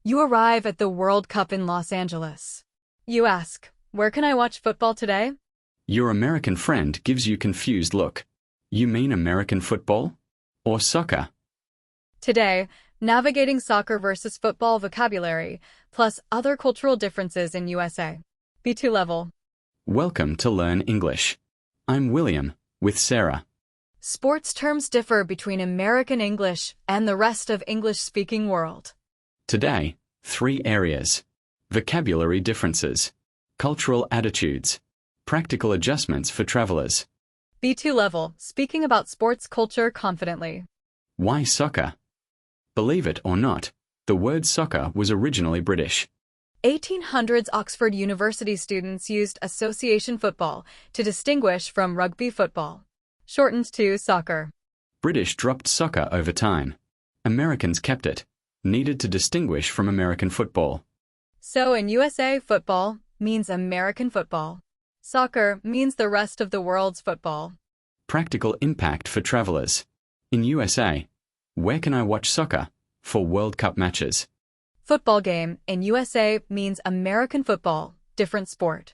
You arrive at the World Cup in Los Angeles. You ask, where can I watch football today? Your American friend gives you confused look. You mean American football? Or soccer? Today, navigating soccer versus football vocabulary, plus other cultural differences in USA. B2 level. Welcome to Learn English. I'm William, with Sarah. Sports terms differ between American English and the rest of English-speaking world. Today, 3 areas. Vocabulary differences, cultural attitudes, practical adjustments for travelers. B2 level, speaking about sports culture confidently. Why soccer? Believe it or not, the word soccer was originally British. 1800s Oxford University students used association football to distinguish from rugby football, shortened to soccer. British dropped soccer over time. Americans kept it, needed to distinguish from American football. So in USA, football means American football. Soccer means the rest of the world's football. Practical impact for travelers. In USA, where can I watch soccer? For World Cup matches. Football game in USA means American football, different sport.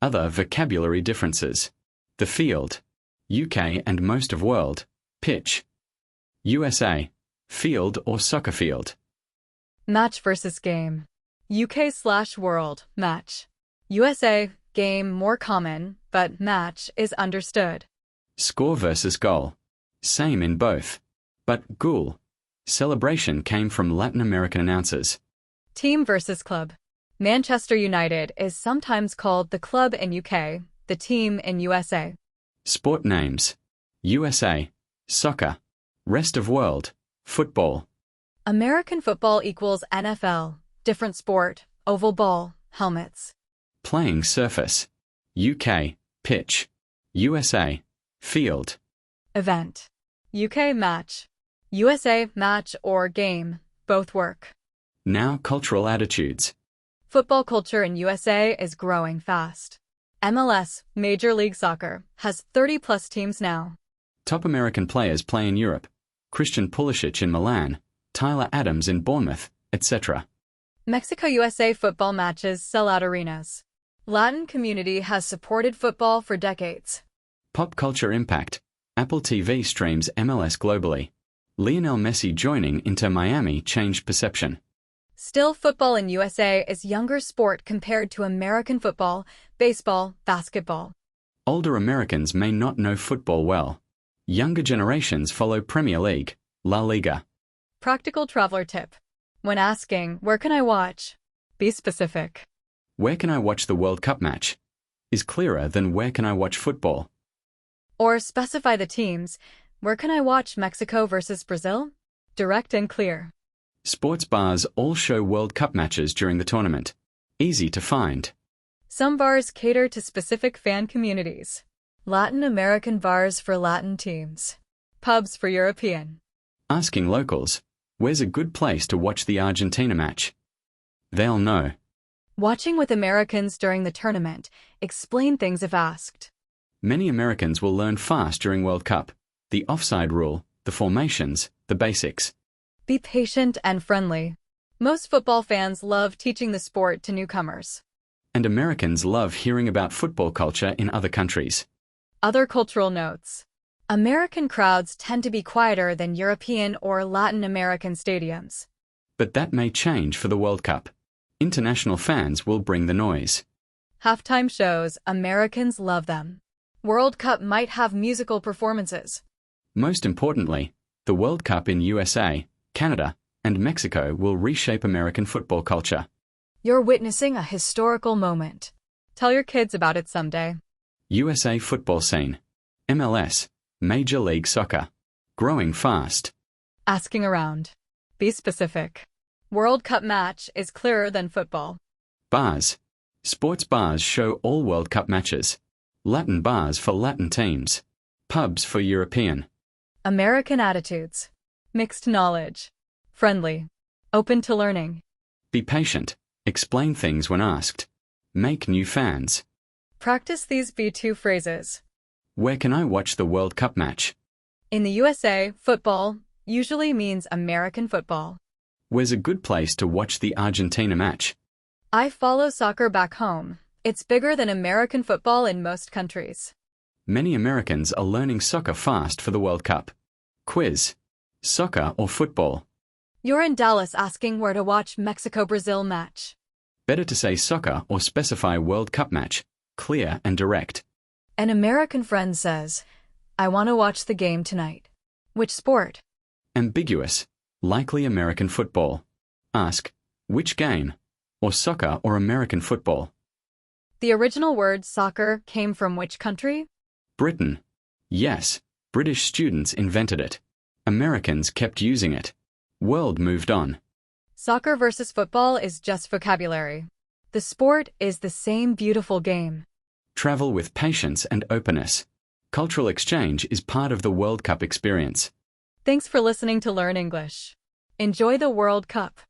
Other vocabulary differences. The field. UK and most of world. Pitch. USA. Field or soccer field. Match versus game. UK/world, match. USA, game more common, but match is understood. Score versus goal. Same in both. But goal. Celebration came from Latin American announcers. Team versus club. Manchester United is sometimes called the club in UK, the team in USA. Sport names. USA. Soccer. Rest of world. Football. American football equals NFL, different sport, oval ball, helmets. Playing surface. UK. Pitch. USA. Field. Event. UK match. USA match or game, both work. Now cultural attitudes. Football culture in USA is growing fast. MLS, Major League Soccer, has 30-plus teams now. Top American players play in Europe. Christian Pulisic in Milan, Tyler Adams in Bournemouth, etc. Mexico-USA football matches sell out arenas. Latin community has supported football for decades. Pop culture impact. Apple TV streams MLS globally. Lionel Messi joining Inter Miami changed perception. Still, football in USA is younger sport compared to American football, baseball, basketball. Older Americans may not know football well. Younger generations follow Premier League, La Liga. Practical traveler tip. When asking, where can I watch? Be specific. Where can I watch the World Cup match? Is clearer than where can I watch football? Or specify the teams. Where can I watch Mexico versus Brazil? Direct and clear. Sports bars all show World Cup matches during the tournament. Easy to find. Some bars cater to specific fan communities. Latin American bars for Latin teams. Pubs for European. Asking locals, where's a good place to watch the Argentina match? They'll know. Watching with Americans during the tournament. Explain things if asked. Many Americans will learn fast during World Cup. The offside rule, the formations, the basics. Be patient and friendly. Most football fans love teaching the sport to newcomers. And Americans love hearing about football culture in other countries. Other cultural notes. American crowds tend to be quieter than European or Latin American stadiums. But that may change for the World Cup. International fans will bring the noise. Halftime shows, Americans love them. World Cup might have musical performances. Most importantly, the World Cup in USA, Canada, and Mexico will reshape American football culture. You're witnessing a historical moment. Tell your kids about it someday. USA football scene. MLS, Major League Soccer. Growing fast. Asking around. Be specific. World Cup match is clearer than football. Bars. Sports bars show all World Cup matches. Latin bars for Latin teams. Pubs for European. American attitudes. Mixed knowledge. Friendly. Open to learning. Be patient. Explain things when asked. Make new fans. Practice these B2 phrases. Where can I watch the World Cup match? In the USA, football usually means American football. Where's a good place to watch the Argentina match? I follow soccer back home. It's bigger than American football in most countries. Many Americans are learning soccer fast for the World Cup. Quiz. Soccer or football? You're in Dallas asking where to watch Mexico-Brazil match. Better to say soccer or specify World Cup match. Clear and direct. An American friend says, I want to watch the game tonight. Which sport? Ambiguous. Likely American football. Ask, which game? Or soccer or American football? The original word soccer came from which country? Britain. Yes, British students invented it. Americans kept using it. World moved on. Soccer versus football is just vocabulary. The sport is the same beautiful game. Travel with patience and openness. Cultural exchange is part of the World Cup experience. Thanks for listening to Learn English. Enjoy the World Cup.